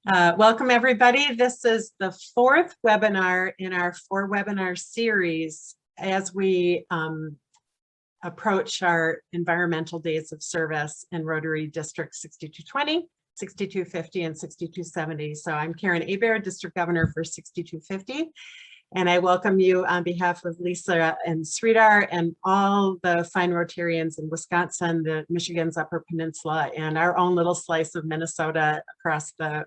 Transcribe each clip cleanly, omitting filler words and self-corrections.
Welcome, everybody. This is the fourth webinar in our 4-webinar series as we approach our environmental days of service in Rotary District 6220, 6250, and 6270. So I'm Karen Hebert, District Governor for 6250, and I welcome you on behalf of Lisa and Sridhar and all the fine Rotarians in Wisconsin, the Michigan's Upper Peninsula, and our own little slice of Minnesota across the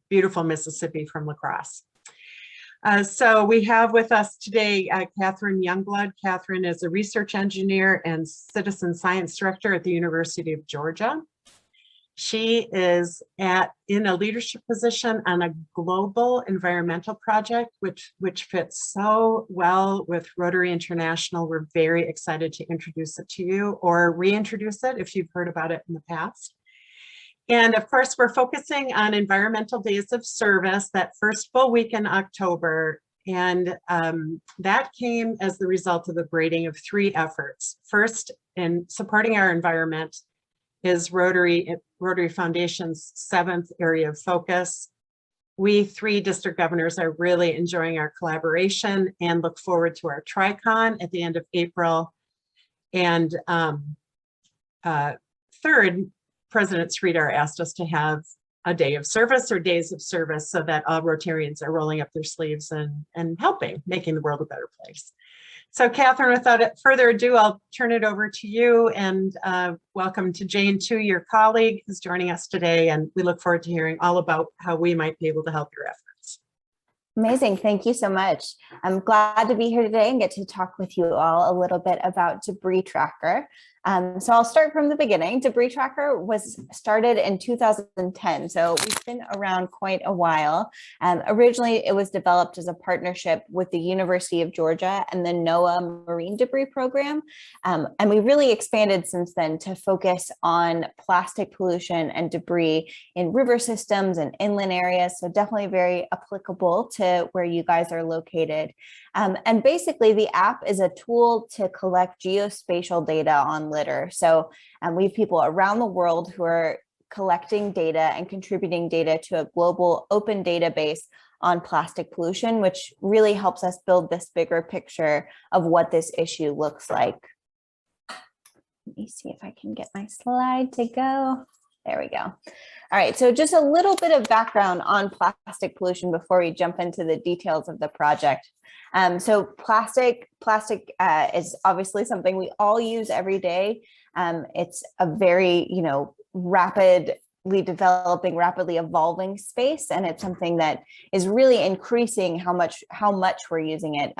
beautiful Mississippi from La Crosse. So we have with us today Catherine Youngblood. Catherine is a research engineer and citizen science director at the University of Georgia. She is in a leadership position on a global environmental project, which fits so well with Rotary International. We're very excited to introduce it to you or reintroduce it if you've heard about it in the past. And of course, we're focusing on environmental days of service, that first full week in October. And that came as the result of the braiding of 3 efforts. First, in supporting our environment is Rotary Foundation's 7th area of focus. We 3 district governors are really enjoying our collaboration and look forward to our TriCon at the end of April. And third, President Sridhar asked us to have a day of service or days of service so that all Rotarians are rolling up their sleeves and helping, making the world a better place. So Catherine, without further ado, I'll turn it over to you, and welcome to Jane too, your colleague who's joining us today, and we look forward to hearing all about how we might be able to help your efforts. Amazing. Thank you so much. I'm glad to be here today and get to talk with you all a little bit about Debris Tracker. So I'll start from the beginning. Debris Tracker was started in 2010, so we've been around quite a while. Originally, it was developed as a partnership with the University of Georgia and the NOAA Marine Debris Program. And we really expanded since then to focus on plastic pollution and debris in river systems and inland areas. So definitely very applicable to where you guys are located. And basically, the app is a tool to collect geospatial data on litter. So we have people around the world who are collecting data and contributing data to a global open database on plastic pollution, which really helps us build this bigger picture of what this issue looks like. Let me see if I can get my slide to go. There we go. All right, so just a little bit of background on plastic pollution before we jump into the details of the project. So plastic is obviously something we all use every day. It's a very, rapidly developing, rapidly evolving space, and it's something that is really increasing how much we're using it.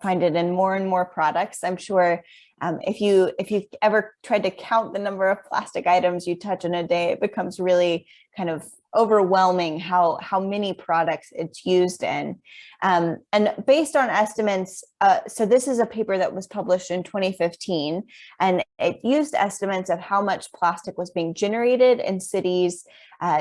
Find it in more and more products. I'm sure if you've ever tried to count the number of plastic items you touch in a day, it becomes really kind of overwhelming how many products it's used in. And based on estimates, so this is a paper that was published in 2015, and it used estimates of how much plastic was being generated in cities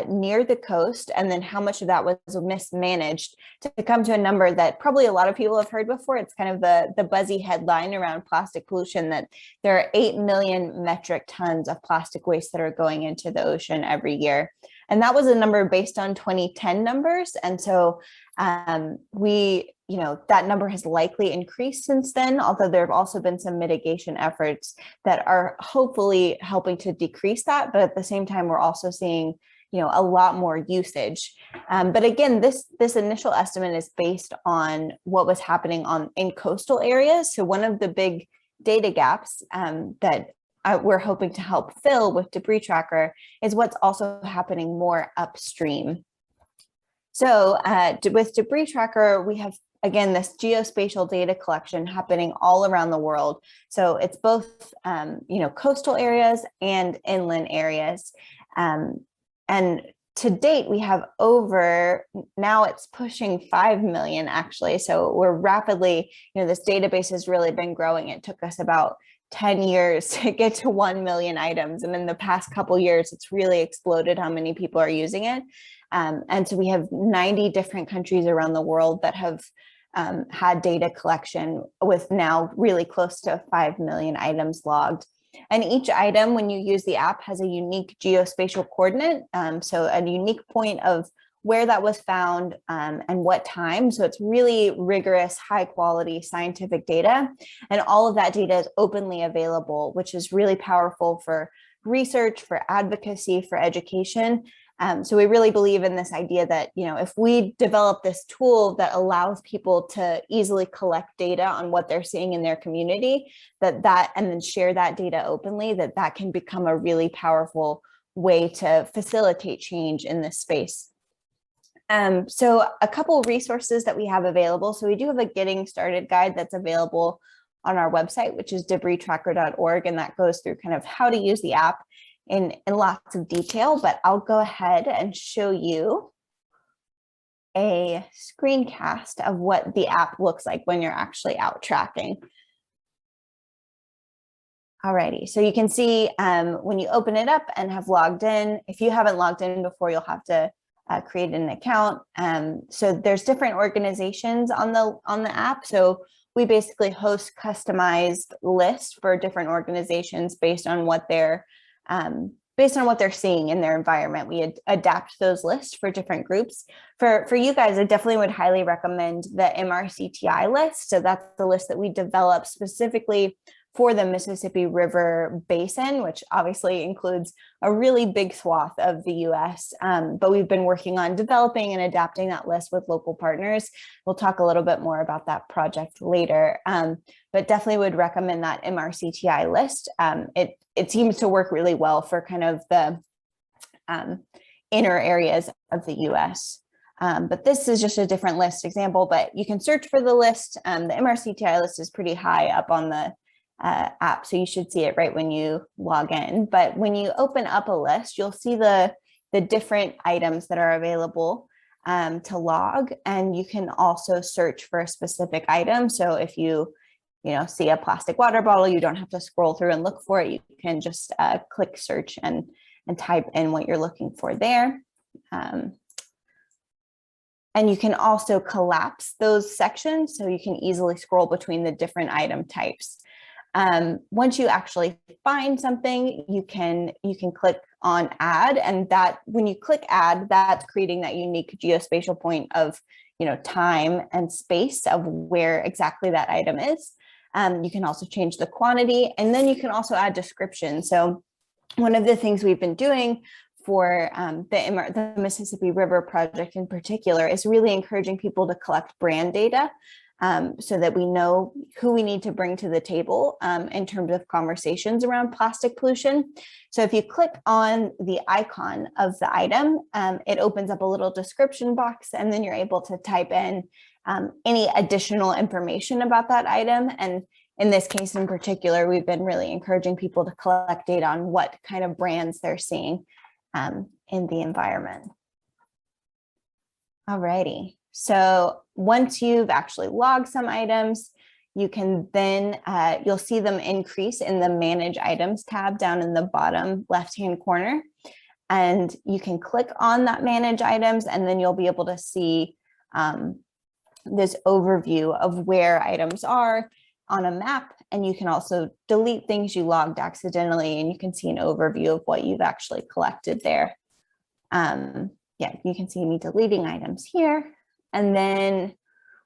near the coast, and then how much of that was mismanaged to come to a number that probably a lot of people have heard before. It's kind of the buzzy headline around plastic pollution, that there are 8 million metric tons of plastic waste that are going into the ocean every year. And that was a number based on 2010 numbers. And so that number has likely increased since then, although there have also been some mitigation efforts that are hopefully helping to decrease that. But at the same time, we're also seeing a lot more usage. But again, this initial estimate is based on what was happening in coastal areas. So one of the big data gaps that we're hoping to help fill with Debris Tracker is what's also happening more upstream. So with Debris Tracker, we have, again, this geospatial data collection happening all around the world. So it's both, coastal areas and inland areas. And to date, we have now it's pushing 5 million actually. So we're rapidly, this database has really been growing. It took us about 10 years to get to 1 million items. And in the past couple years, it's really exploded how many people are using it. And so we have 90 different countries around the world that have had data collection with now really close to 5 million items logged. And each item, when you use the app, has a unique geospatial coordinate. So a unique point of where that was found and what time. So it's really rigorous, high quality scientific data. And all of that data is openly available, which is really powerful for research, for advocacy, for education. So we really believe in this idea that, you know, if we develop this tool that allows people to easily collect data on what they're seeing in their community, and then share that data openly, that can become a really powerful way to facilitate change in this space. So a couple of resources that we have available. So we do have a getting started guide that's available on our website, which is debristracker.org, and that goes through kind of how to use the app in lots of detail, but I'll go ahead and show you a screencast of what the app looks like when you're actually out tracking. Alrighty, so you can see when you open it up and have logged in, if you haven't logged in before, you'll have to create an account. So there's different organizations on the app. So we basically host customized lists for different organizations based on what they're seeing in their environment. We adapt those lists for different groups. For you guys, I definitely would highly recommend the MRCTI list. So that's the list that we developed specifically for the Mississippi River Basin, which obviously includes a really big swath of the US. But we've been working on developing and adapting that list with local partners. We'll talk a little bit more about that project later, but definitely would recommend that MRCTI list. It seems to work really well for kind of the inner areas of the US. But this is just a different list example, but you can search for the list. The MRCTI list is pretty high up on the app, so you should see it right when you log in. But when you open up a list, you'll see the different items that are available to log, and you can also search for a specific item. So if you see a plastic water bottle, you don't have to scroll through and look for it. You can just click search and type in what you're looking for there. And you can also collapse those sections so you can easily scroll between the different item types. Once you actually find something, you can click on add, and that when you click add, that's creating that unique geospatial point of time and space of where exactly that item is. You can also change the quantity, and then you can also add description. So one of the things we've been doing for the Mississippi River Project in particular is really encouraging people to collect brand data. So that we know who we need to bring to the table in terms of conversations around plastic pollution. So if you click on the icon of the item, it opens up a little description box, and then you're able to type in any additional information about that item. And in this case in particular, we've been really encouraging people to collect data on what kind of brands they're seeing in the environment. All righty. So once you've actually logged some items, you can then, you'll see them increase in the Manage Items tab down in the bottom left-hand corner. And you can click on that Manage Items, and then you'll be able to see this overview of where items are on a map. And you can also delete things you logged accidentally, and you can see an overview of what you've actually collected there. Yeah, you can see me deleting items here. And then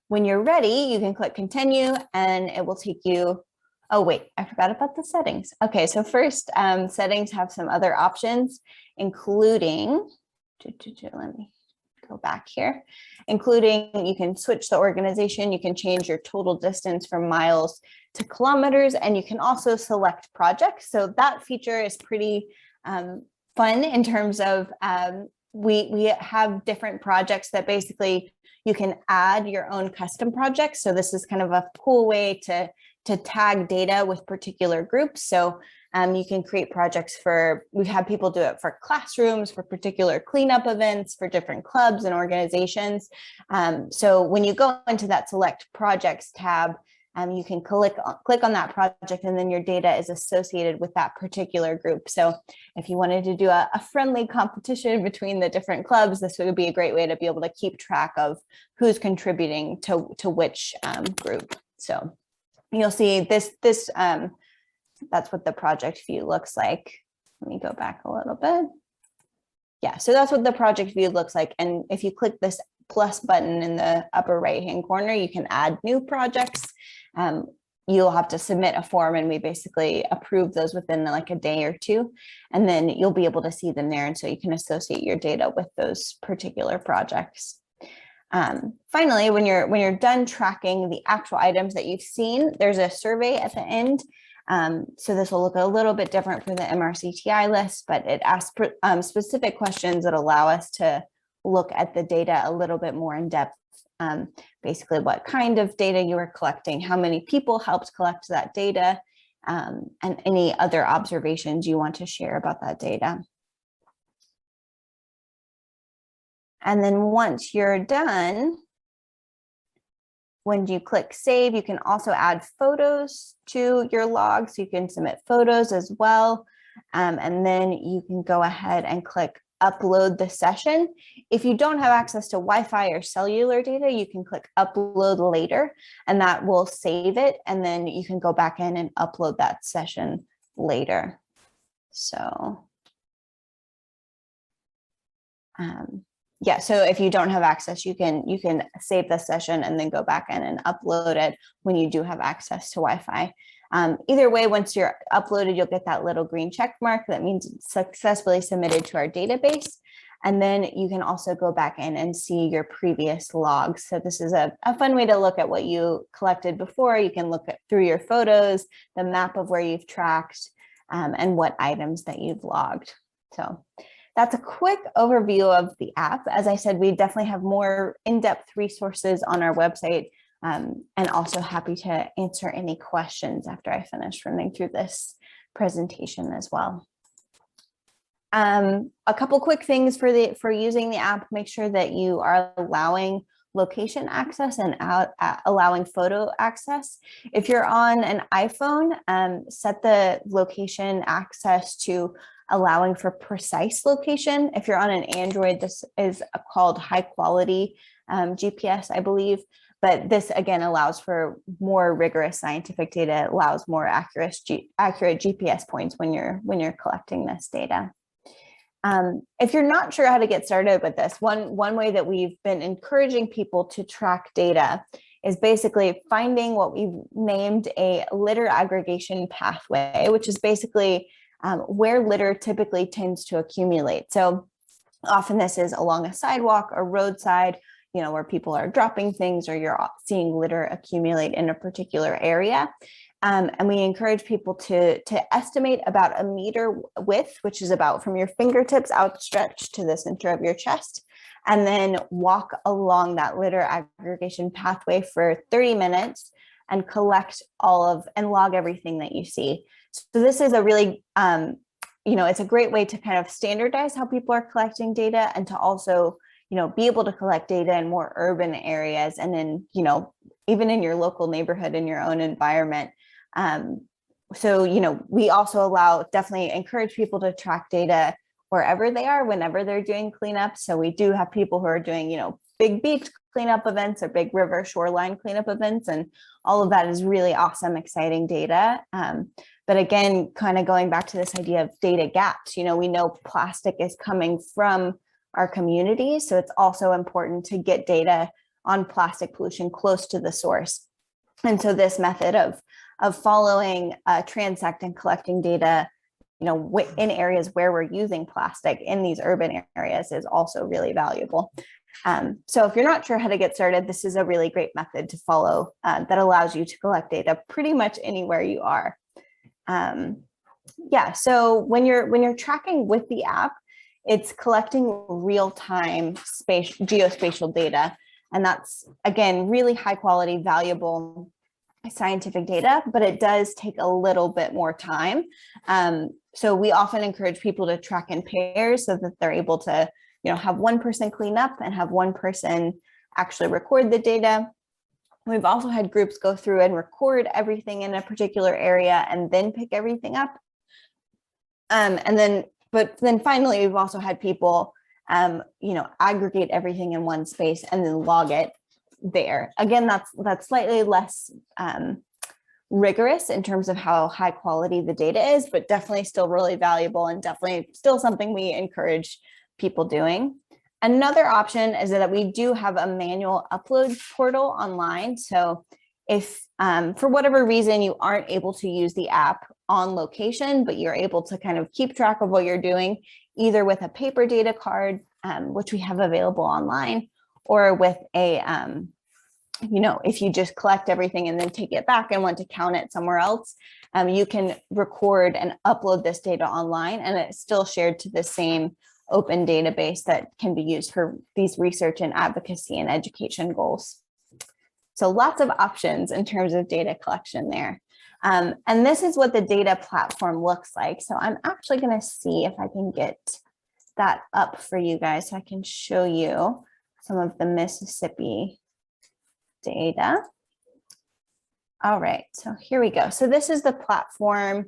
when you're ready, you can click continue, and it will take you, oh wait, I forgot about the settings. Okay, so first, settings have some other options, including, let me go back here, including you can switch the organization, you can change your total distance from miles to kilometers, and you can also select projects. So that feature is pretty fun in terms of we have different projects that basically you can add your own custom projects. So this is kind of a cool way to tag data with particular groups. So you can create projects we've had people do it for classrooms, for particular cleanup events, for different clubs and organizations. So when you go into that select projects tab, you can click on that project, and then your data is associated with that particular group. So if you wanted to do a friendly competition between the different clubs, this would be a great way to be able to keep track of who's contributing to which group. So you'll see this that's what the project view looks like. Let me go back a little bit. Yeah, so that's what the project view looks like. And if you click this plus button in the upper right-hand corner, you can add new projects. You'll have to submit a form, and we basically approve those within like a day or two, and then you'll be able to see them there. And so you can associate your data with those particular projects. Finally, when you're done tracking the actual items that you've seen, there's a survey at the end. So this will look a little bit different for the MRCTI list, but it asks specific questions that allow us to look at the data a little bit more in depth. Basically, what kind of data you were collecting, how many people helped collect that data, and any other observations you want to share about that data. And then once you're done, when you click save, you can also add photos to your log. So you can submit photos as well. And then you can go ahead and click upload the session. If you don't have access to Wi-Fi or cellular data, you can click upload later, and that will save it. And then you can go back in and upload that session later. So yeah, so if you don't have access, you can save the session and then go back in and upload it when you do have access to Wi-Fi. Either way, once you're uploaded, you'll get that little green check mark. That means it's successfully submitted to our database. And then you can also go back in and see your previous logs. So this is a fun way to look at what you collected before. You can look through your photos, the map of where you've tracked, and what items that you've logged. So that's a quick overview of the app. As I said, we definitely have more in-depth resources on our website, and also happy to answer any questions after I finish running through this presentation as well. A couple quick things for using the app: make sure that you are allowing location access and allowing photo access. If you're on an iPhone, set the location access to allowing for precise location. If you're on an Android, this is called high quality GPS, I believe. But this again allows for more rigorous scientific data. It allows more accurate GPS points when you're collecting this data. If you're not sure how to get started with this, one way that we've been encouraging people to track data is basically finding what we've named a litter aggregation pathway, which is basically where litter typically tends to accumulate. So often this is along a sidewalk or roadside, where people are dropping things, or you're seeing litter accumulate in a particular area. And we encourage people to estimate about a meter width, which is about from your fingertips outstretched to the center of your chest, and then walk along that litter aggregation pathway for 30 minutes and collect and log everything that you see. So this is a really, it's a great way to kind of standardize how people are collecting data, and to also, be able to collect data in more urban areas, and then, even in your local neighborhood, in your own environment. So, we also definitely encourage people to track data wherever they are, whenever they're doing cleanup. So we do have people who are doing, big beach cleanup events or big river shoreline cleanup events, and all of that is really awesome, exciting data. But again, kind of going back to this idea of data gaps, we know plastic is coming from our communities, so it's also important to get data on plastic pollution close to the source. And so this method of following transect and collecting data, in areas where we're using plastic in these urban areas is also really valuable. So if you're not sure how to get started, this is a really great method to follow that allows you to collect data pretty much anywhere you are. So when you're tracking with the app, it's collecting real-time geospatial data. And that's, again, really high quality, valuable scientific data, but it does take a little bit more time. So we often encourage people to track in pairs so that they're able to, have one person clean up and have one person actually record the data. We've also had groups go through and record everything in a particular area and then pick everything up. But then finally, we've also had people, aggregate everything in one space and then log it there. Again, that's slightly less rigorous in terms of how high quality the data is, but definitely still really valuable and definitely still something we encourage people doing. Another option is that we do have a manual upload portal online. So if for whatever reason you aren't able to use the app on location, but you're able to kind of keep track of what you're doing, either with a paper data card, which we have available online, or with a, if you just collect everything and then take it back and want to count it somewhere else, you can record and upload this data online, and it's still shared to the same open database that can be used for these research and advocacy and education goals. So lots of options in terms of data collection there. And this is what the data platform looks like. So I'm actually going to see if I can get that up for you guys so I can show you some of the Mississippi data. All right, so here we go. So this is the platform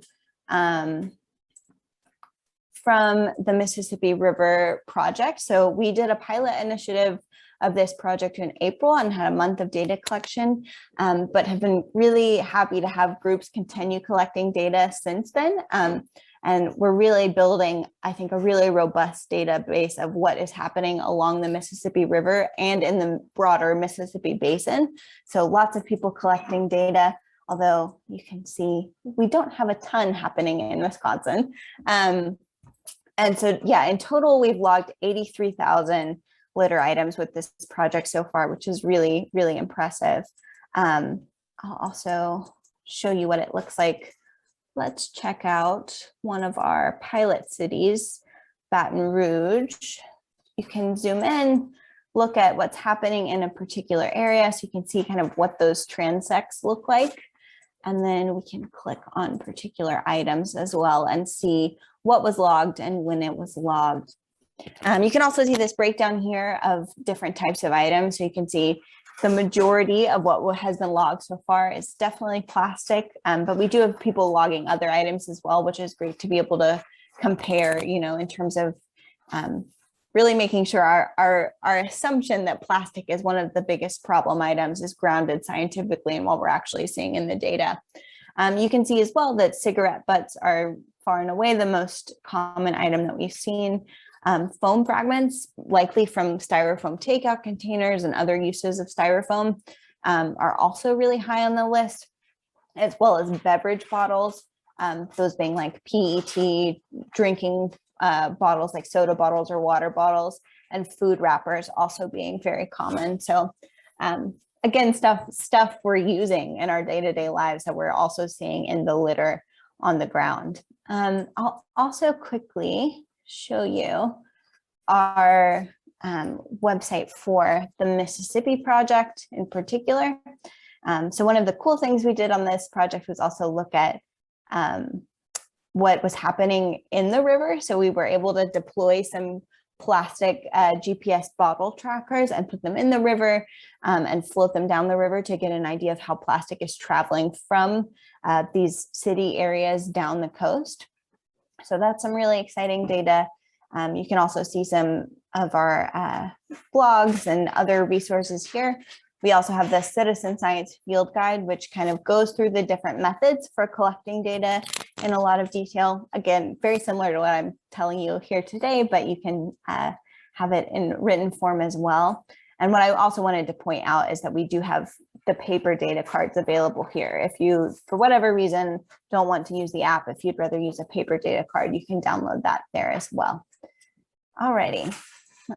from the Mississippi River Project. So we did a pilot initiative of this project in April and had a month of data collection, but have been really happy to have groups continue collecting data since then. And we're really building, I think, a really robust database of what is happening along the Mississippi River and in the broader Mississippi Basin. So lots of people collecting data, although you can see we don't have a ton happening in Wisconsin. And so, yeah, in total, we've logged 83,000 litter items with this project so far, which is really, really impressive. I'll also show you what it looks like. Let's check out one of our pilot cities, Baton Rouge. You can zoom in, look at what's happening in a particular area, so you can see kind of what those transects look like. And then we can click on particular items as well and see what was logged and when it was logged. You can also see this breakdown here of different types of items. So you can see the majority of what has been logged so far is definitely plastic, but we do have people logging other items as well, which is great to be able to compare, in terms of really making sure our assumption that plastic is one of the biggest problem items is grounded scientifically in what we're actually seeing in the data. You can see as well that cigarette butts are far and away the most common item that we've seen. Foam fragments, likely from styrofoam takeout containers and other uses of styrofoam, are also really high on the list, as well as beverage bottles, those being like PET drinking bottles like soda bottles or water bottles, and food wrappers also being very common. So again, stuff we're using in our day-to-day lives that we're also seeing in the litter on the ground. I'll also quickly show you our website for the Mississippi Project in particular. So one of the cool things we did on this project was also look at what was happening in the river. So we were able to deploy some plastic GPS bottle trackers and put them in the river and float them down the river to get an idea of how plastic is traveling from these city areas down the coast. So that's some really exciting data. You can also see some of our blogs and other resources here. We also have the Citizen Science Field Guide, which kind of goes through the different methods for collecting data in a lot of detail. Again, very similar to what I'm telling you here today, but you can have it in written form as well. And what I also wanted to point out is that we do have the paper data cards available here. If you, for whatever reason, don't want to use the app, if you'd rather use a paper data card, you can download that there as well. Alrighty,